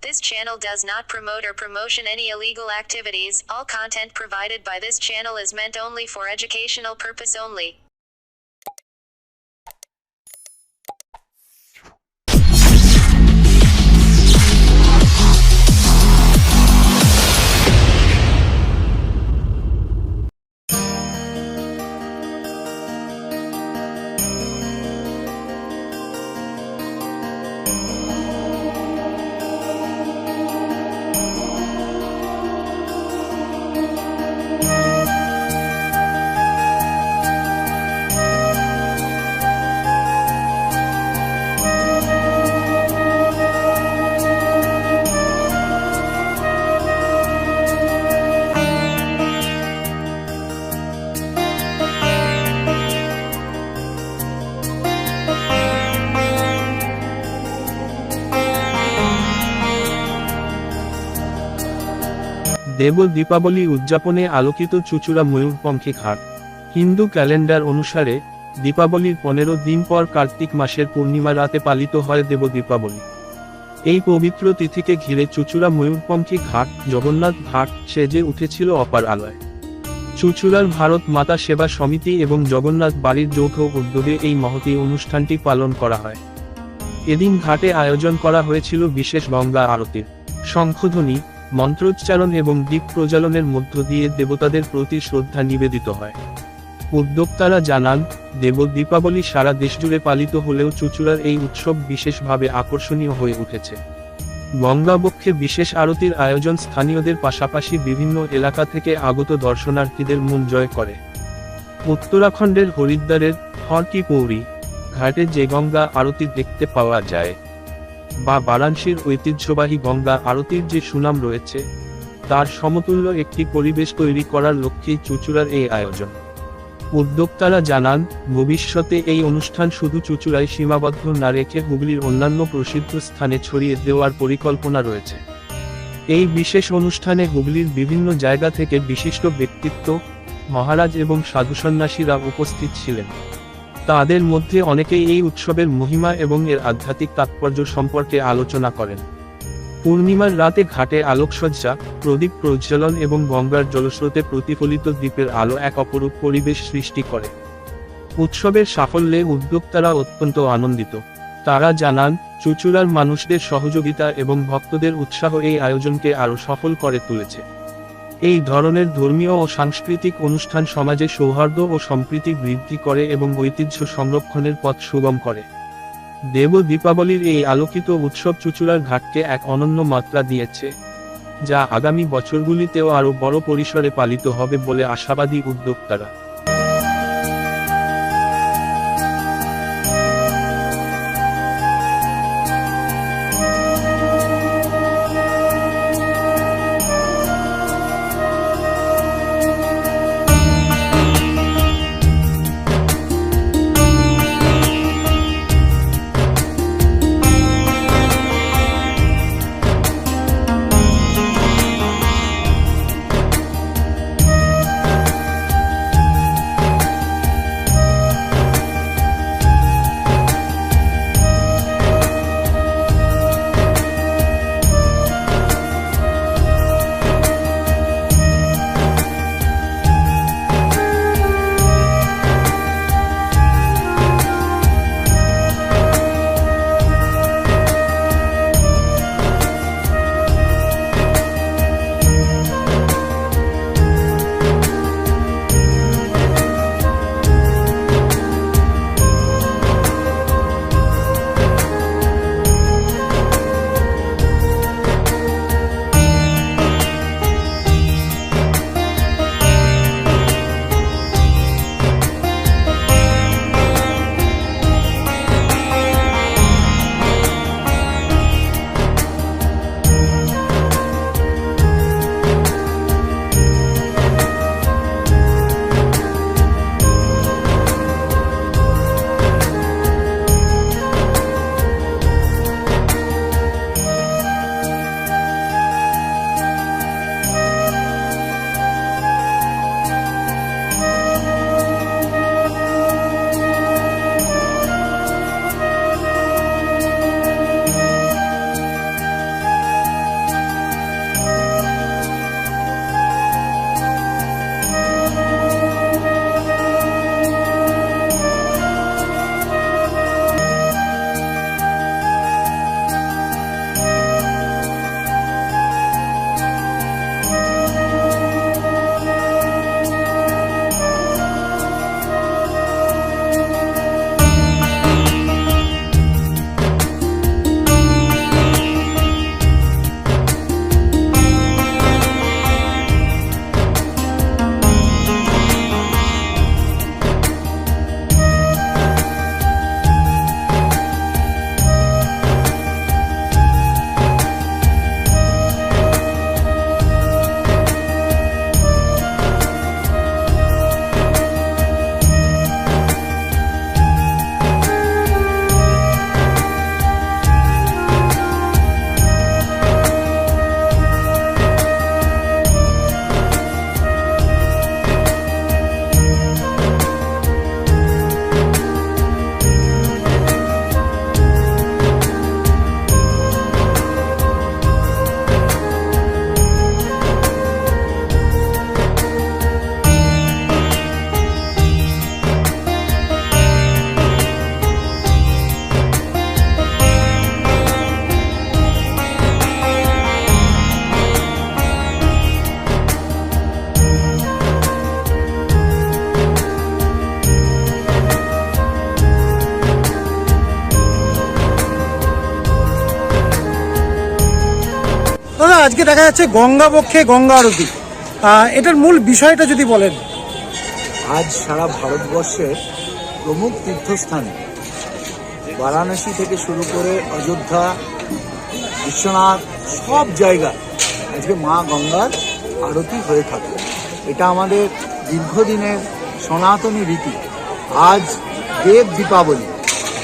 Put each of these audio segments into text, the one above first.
This channel does not promote or promotion any illegal activities. All content provided by this channel is meant only for educational purpose only. দেব দীপাবলি উদযাপনে আলোকিত চুঁচুড়া ময়ূরপঙ্খী ঘাট। Hindu calendar অনুসারে দীপাবলির 15 দিন পর কার্তিক মাসের পূর্ণিমা রাতে পালিত হয় দেব দীপাবলি। এই পবিত্র তিথিকে ঘিরে চুঁচুড়া ময়ূরপঙ্খী ঘাট, জগন্নাথ ঘাট সেজে উঠেছিল অপার আলোয়। চুঁচুড়ার ভারত মাতা সেবা সমিতি এবং জগন্নাথ বাড়ির যৌথ উদ্যোগে এই মহতী অনুষ্ঠানটি পালন করা হয়। এদিন ঘাটে আয়োজন করা হয়েছিল বিশেষ গঙ্গা আরতির। শঙ্খধ্বনি, মন্ত্রোচ্চারণ এবং দীপ প্রজ্বালনের মধ্য দিয়ে দেবতাদের প্রতি শ্রদ্ধা নিবেদিত হয়। উদ্যোক্তারা জানান, দেব দীপাবলি সারা দেশজুড়ে পালিত হলেও চুঁচুড়ার এই উৎসব বিশেষভাবে আকর্ষণীয় হয়ে উঠেছে। গঙ্গাবক্ষে বিশেষ আরতির আয়োজন স্থানীয়দের পাশাপাশি বিভিন্ন এলাকা থেকে আগত দর্শনার্থীদের মন জয় করে। উত্তরাখণ্ডের হরিদ্বারের হর কি পৌরি ঘাটে যে গঙ্গা আরতি দেখতে পাওয়া যায়, বা বারাণসীর ঐতিহ্যবাহী গঙ্গা আরতির যে সুনাম রয়েছে, তার সমতুল্য একটি পরিবেশ তৈরি করার লক্ষ্যেই চুঁচুড়ার এই আয়োজন। উদ্যোক্তারা জানান, ভবিষ্যতে এই অনুষ্ঠান শুধু চুঁচুড়ায় সীমাবদ্ধ না রেখে হুগলির অন্যান্য প্রসিদ্ধ স্থানে ছড়িয়ে দেওয়ার পরিকল্পনা রয়েছে। এই বিশেষ অনুষ্ঠানে হুগলির বিভিন্ন জায়গা থেকে বিশিষ্ট ব্যক্তিত্ব, মহারাজ এবং সাধুসন্ন্যাসীরা উপস্থিত ছিলেন। তাদের মধ্যে অনেকেই এই উৎসবের মহিমা এবং এর আধ্যাত্মিক তাৎপর্য সম্পর্কে আলোচনা করেন। পূর্ণিমার রাতে ঘাটে আলোকসজ্জা, প্রদীপ প্রজ্বলন এবং গঙ্গার জলস্রোতে প্রতিফলিত দ্বীপের আলো এক অপরূপ পরিবেশ সৃষ্টি করে। উৎসবের সাফল্যে উদ্যোক্তারা অত্যন্ত আনন্দিত। তারা জানান, চুঁচুড়ার মানুষদের সহযোগিতা এবং ভক্তদের উৎসাহ এই আয়োজনকে আরও সফল করে তুলেছে। এই ধরনের ধর্মীয় ও সাংস্কৃতিক অনুষ্ঠান সমাজে সৌহার্দ্য ও সম্প্রীতি বৃদ্ধি করে এবং ঐতিহ্য সংরক্ষণের পথ সুগম করে। দেব দীপাবলির এই আলোকিত উৎসব চুঁচুড়ার ঘাটকে এক অনন্য মাত্রা দিয়েছে, যা আগামী বছরগুলিতেও আরও বড় পরিসরে পালিত হবে বলে আশাবাদী উদ্যোক্তারা। দাদা, আজকে দেখা যাচ্ছে গঙ্গা পক্ষে গঙ্গা আরতি, এটার মূল বিষয়টা যদি বলেন। আজ সারা ভারতবর্ষের প্রমুখ তীর্থস্থানে বারাণসী থেকে শুরু করে অযোধ্যা, বিশ্বনাথ, সব জায়গায় আজকে মা গঙ্গার আরতি হয়ে থাকে। এটা আমাদের দীর্ঘদিনের সনাতনী রীতি। আজ দেব দীপাবলি,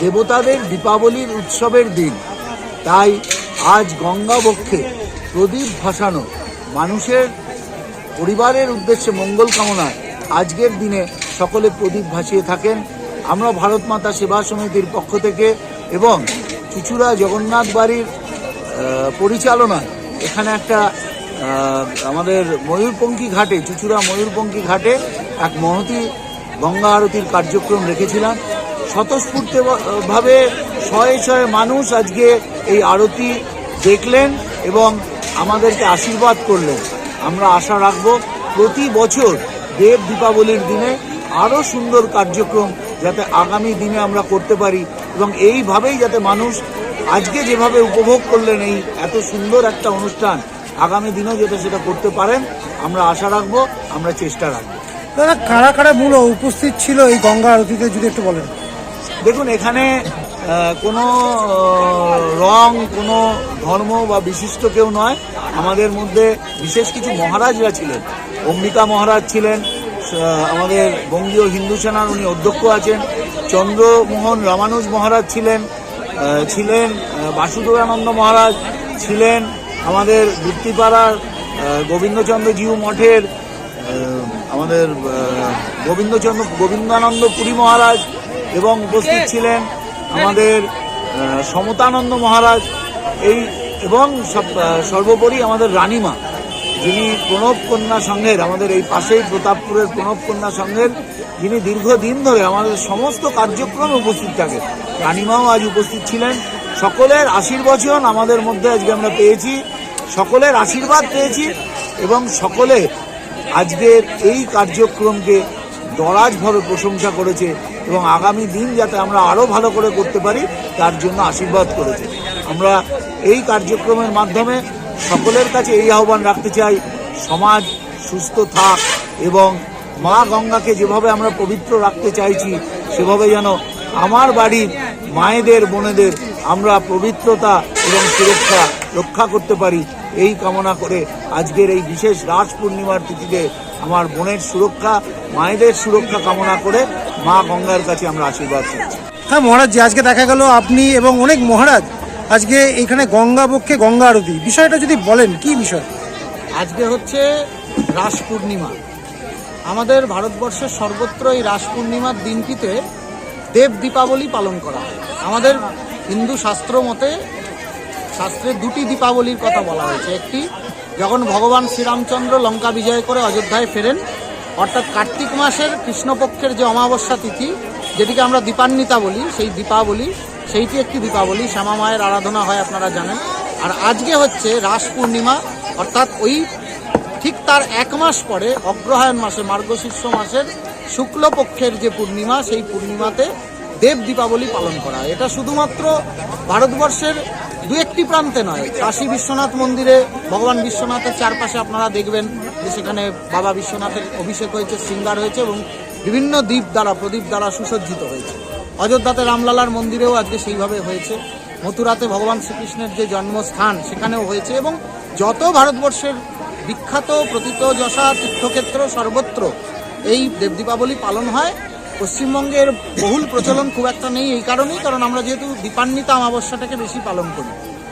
দেবতাদের দীপাবলির উৎসবের দিন, তাই আজ গঙ্গা বক্ষে প্রদীপ ভাসানো, মানুষের পরিবারের উদ্দেশ্যে মঙ্গল কামনায় আজকের দিনে সকলে প্রদীপ ভাসিয়ে থাকেন। আমরা ভারত মাতা সেবা সমিতির পক্ষ থেকে এবং চুচুড়া জগন্নাথ বাড়ির পরিচালনায় এখানে একটা আমাদের ময়ূরপঙ্খী ঘাটে, চুচুড়া ময়ূরপঙ্খী ঘাটে এক মহতী গঙ্গা আরতির কার্যক্রম রেখেছিলাম। স্বতঃস্ফূর্তভাবে শয়ে শয়ে মানুষ আজকে এই আরতি দেখলেন এবং আমাদেরকে আশীর্বাদ করলেন। আমরা আশা রাখব প্রতি বছর দেব দীপাবলির দিনে আরও সুন্দর কার্যক্রম যাতে আগামী দিনে আমরা করতে পারি এবং এইভাবেই যাতে মানুষ আজকে যেভাবে উপভোগ করলেন এই এত সুন্দর একটা অনুষ্ঠান, আগামী দিনেও যাতে সেটা করতে পারেন আমরা আশা রাখবো, আমরা চেষ্টা রাখবো। দাদা, কারা কারা মূল উপস্থিত ছিল এই গঙ্গা আরতিতে যদি একটু বলেন। দেখুন, এখানে কোনো রং, কোনো ধর্ম বা বিশিষ্ট কেউ নয়। আমাদের মধ্যে বিশেষ কিছু মহারাজরা ছিলেন। অম্বিকা মহারাজ ছিলেন, আমাদের বঙ্গীয় হিন্দু সেনার উনি অধ্যক্ষ আছেন। চন্দ্রমোহন রামানুজ মহারাজ ছিলেন, বাসুদেবানন্দ মহারাজ ছিলেন, আমাদের বৃত্তিপাড়ার গোবিন্দচন্দ্র জিউ মঠের আমাদের গোবিন্দানন্দ পুরী মহারাজ এবং উপস্থিত ছিলেন আমাদের সমতানন্দ মহারাজ। এই এবং সর্বোপরি আমাদের রানীমা, যিনি প্রণব কন্যা সংঘের, আমাদের এই পাশেই প্রতাপপুরের প্রণব কন্যা সংঘের, যিনি দীর্ঘদিন ধরে আমাদের সমস্ত কার্যক্রমে উপস্থিত থাকেন, রানীমাও আজ উপস্থিত ছিলেন। সকলের আশীর্বচন আমাদের মধ্যে আজকে আমরা পেয়েছি, সকলের আশীর্বাদ পেয়েছি এবং সকলে আজকের এই কার্যক্রমকে দরাজভাবে প্রশংসা করেছে এবং আগামী দিন যাতে আমরা আরও ভালো করে করতে পারি তার জন্য আশীর্বাদ করেছে। আমরা এই কার্যক্রমের মাধ্যমে সকলের কাছে এই আহ্বান রাখতে চাই, সমাজ সুস্থ থাক এবং মা গঙ্গাকে যেভাবে আমরা পবিত্র রাখতে চাইছি সেভাবে যেন আমার বাড়ির মায়েদের, বোনেদের আমরা পবিত্রতা এবং সুরক্ষা রক্ষা করতে পারি, এই কামনা করে আজকের এই বিশেষ রাস পূর্ণিমার তিথিতে আমার বোনের সুরক্ষা, মায়েদের সুরক্ষা কামনা করে মা গঙ্গার কাছে আমরা আশীর্বাদ চাইছি। হ্যাঁ মহারাজ, আজকে দেখা গেল আপনি এবং অনেক মহারাজ আজকে এখানে গঙ্গা পক্ষে গঙ্গা আরতি, বিষয়টা যদি বলেন কি বিষয়। আজকে হচ্ছে রাস পূর্ণিমা। আমাদের ভারতবর্ষের সর্বত্র এই রাস পূর্ণিমার দিনটিতে দেব দীপাবলি পালন করা হয়। আমাদের হিন্দু শাস্ত্র মতে, শাস্ত্রে দুটি দীপাবলির কথা বলা হয়েছে। একটি যখন ভগবান শ্রীরামচন্দ্র লঙ্কা বিজয় করে অযোধ্যায় ফেরেন, অর্থাৎ কার্তিক মাসের কৃষ্ণপক্ষের যে অমাবস্যা তিথি, যেটিকে আমরা দীপান্বিতা বলি, সেই দীপাবলি, সেইটি একটি দীপাবলি। শ্যামা মায়ের আরাধনা হয় আপনারা জানেন। আর আজকে হচ্ছে রাস পূর্ণিমা, অর্থাৎ ওই ঠিক তার এক মাস পরে অগ্রহায়ণ মাসে, মার্গশীর্ষ মাসের শুক্লপক্ষের যে পূর্ণিমা, সেই পূর্ণিমাতে দেব দীপাবলি পালন করা হয়। এটা শুধুমাত্র ভারতবর্ষের দু একটি প্রান্তে নয়, কাশী বিশ্বনাথ মন্দিরে ভগবান বিশ্বনাথের চারপাশে আপনারা দেখবেন যে সেখানে বাবা বিশ্বনাথের অভিষেক হয়েছে, শৃঙ্গার হয়েছে এবং বিভিন্ন প্রদীপ দ্বারা সুসজ্জিত হয়েছে। অযোধ্যাতে রামলালার মন্দিরেও আজকে সেইভাবে হয়েছে। মথুরাতে ভগবান শ্রীকৃষ্ণের যে জন্মস্থান সেখানেও হয়েছে এবং যত ভারতবর্ষের বিখ্যাত প্রথিতযশা তীর্থক্ষেত্র সর্বত্র এই দেব দীপাবলি পালন হয়। পশ্চিমবঙ্গের বহুল প্রচলন খুব একটা নেই এই কারণেই, কারণ আমরা যেহেতু দীপান্বিতা অমাবস্যাটাকে বেশি পালন করি।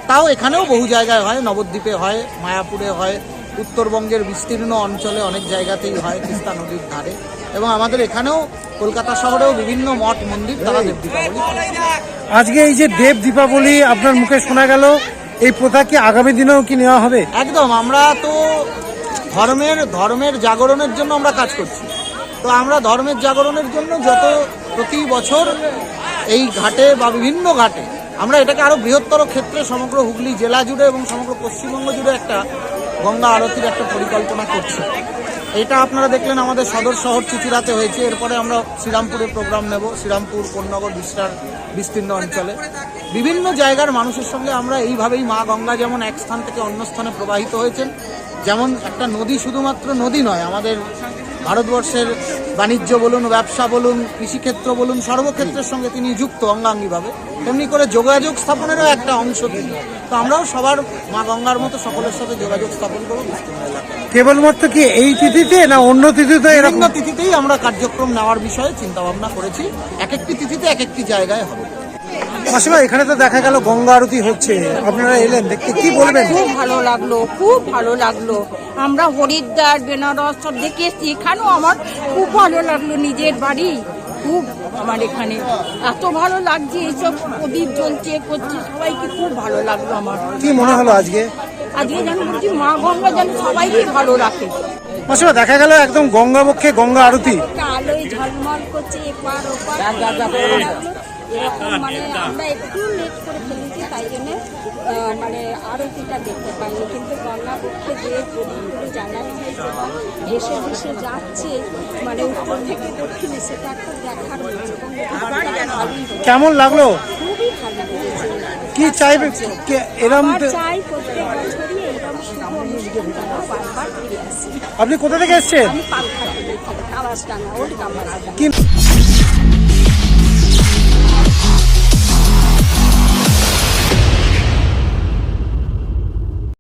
তাও এখানেও বহু জায়গায় হয়, নবদ্বীপে হয়, মায়াপুরে হয়, উত্তরবঙ্গের বিস্তীর্ণ অঞ্চলে অনেক জায়গাতেই হয়, তিস্তা নদীর ধারে, এবং আমাদের এখানেও কলকাতা শহরেও বিভিন্ন মঠ মন্দির তারা দেব দীপাবলি। আজকে এই যে দেব দীপাবলি আপনার মুখে শোনা গেল, এই প্রথা কি আগামী দিনেও কি নেওয়া হবে? একদম, আমরা তো ধর্মের জাগরণের জন্য আমরা কাজ করছি। তো আমরা ধর্মের জাগরণের জন্য যত প্রতি বছর এই ঘাটে বা বিভিন্ন ঘাটে আমরা এটাকে আরো বৃহত্তর ক্ষেত্রে সমগ্র হুগলি জেলা জুড়ে এবং সমগ্র পশ্চিমবঙ্গ জুড়ে একটা গঙ্গা আরতির একটা পরিকল্পনা করছি। এটা আপনারা দেখলেন আমাদের সদর শহর চুচুড়াতে হয়েছে। এরপরে আমরা শ্রীরামপুরে প্রোগ্রাম নেব, শ্রীরামপুর, কোন্নগর, বিস্তীর্ণ অঞ্চলে। বিভিন্ন জায়গার মানুষের সঙ্গে আমরা এইভাবেই মা গঙ্গা যেমন এক স্থান থেকে অন্য স্থানে প্রবাহিত হয়েছেন, যেমন একটা নদী শুধুমাত্র নদী নয়, আমাদের ভারতবর্ষের বাণিজ্য বলুন, ব্যবসা বলুন, কৃষিক্ষেত্র বলুন, সর্বক্ষেত্রের সঙ্গে তিনি যুক্ত অঙ্গাঙ্গিভাবে, তেমনি করে যোগাযোগ স্থাপনেরও একটা অংশ তিনি। তো আমরাও সবার মা গঙ্গার মতো সকলের সাথে যোগাযোগ স্থাপন করবো বিস্তীর্ণ এলাকায়। কেবলমাত্র কি এই তিথিতে না অন্য তিথিতে এরকম? বিভিন্ন তিথিতেই আমরা কার্যক্রম নেওয়ার বিষয়ে চিন্তা ভাবনা করেছি, এক একটি তিথিতে এক একটি জায়গায় হবে। মাসিমা, এখানে তো দেখা গেল গঙ্গা আরতি হচ্ছে, আপনারা এলেন দেখতে, কি বলবেন? খুব ভালো লাগলো, খুব ভালো লাগলো। আমরা হরিদ্বার, বেনারস সব দেখেছি, এখানেও আমার খুব ভালো লাগলো। নিজের বাড়ি খুব আমার এখানে এত ভালো লাগছে, এইসব প্রদীপ জ্বলছে করছে, সবাইকে খুব ভালো লাগলো আমার। কি মনে হলো আজকে? আজকে যেন বলছি মা গঙ্গা যেন সবাইকে ভালো রাখে। মাসিমা, দেখা গেল একদম গঙ্গা বক্ষে গঙ্গা আরতি। একটা আলোয় ঝলমল করছে, এপার ওপার ভালো লাগলো। এরকম মানে আমরা একটু লেট করে ফেলেছি, তাই জন্য মানে আরতিটা দেখতে পাইনি, কিন্তু গঙ্গা পক্ষে যে প্রদীপগুলো জ্বালানো হয়েছে বা ভেসে ভেসে যাচ্ছে মানে উত্তর থেকে দক্ষিণে, সেটা একটা দেখার হচ্ছে। কেমন লাগলো? খুবই ভালো লেগেছে। কি চাইবে এরম? আমার চাই প্রত্যেক বছরই এরকম শুভ অনুষ্ঠান বারবার ফিরে আসি। আপনি কোথা থেকে এসছেন? আমি পালঘাট থেকে, কাবাসডাঙ্গা, ওল্ড কাবাসডাঙ্গা। কি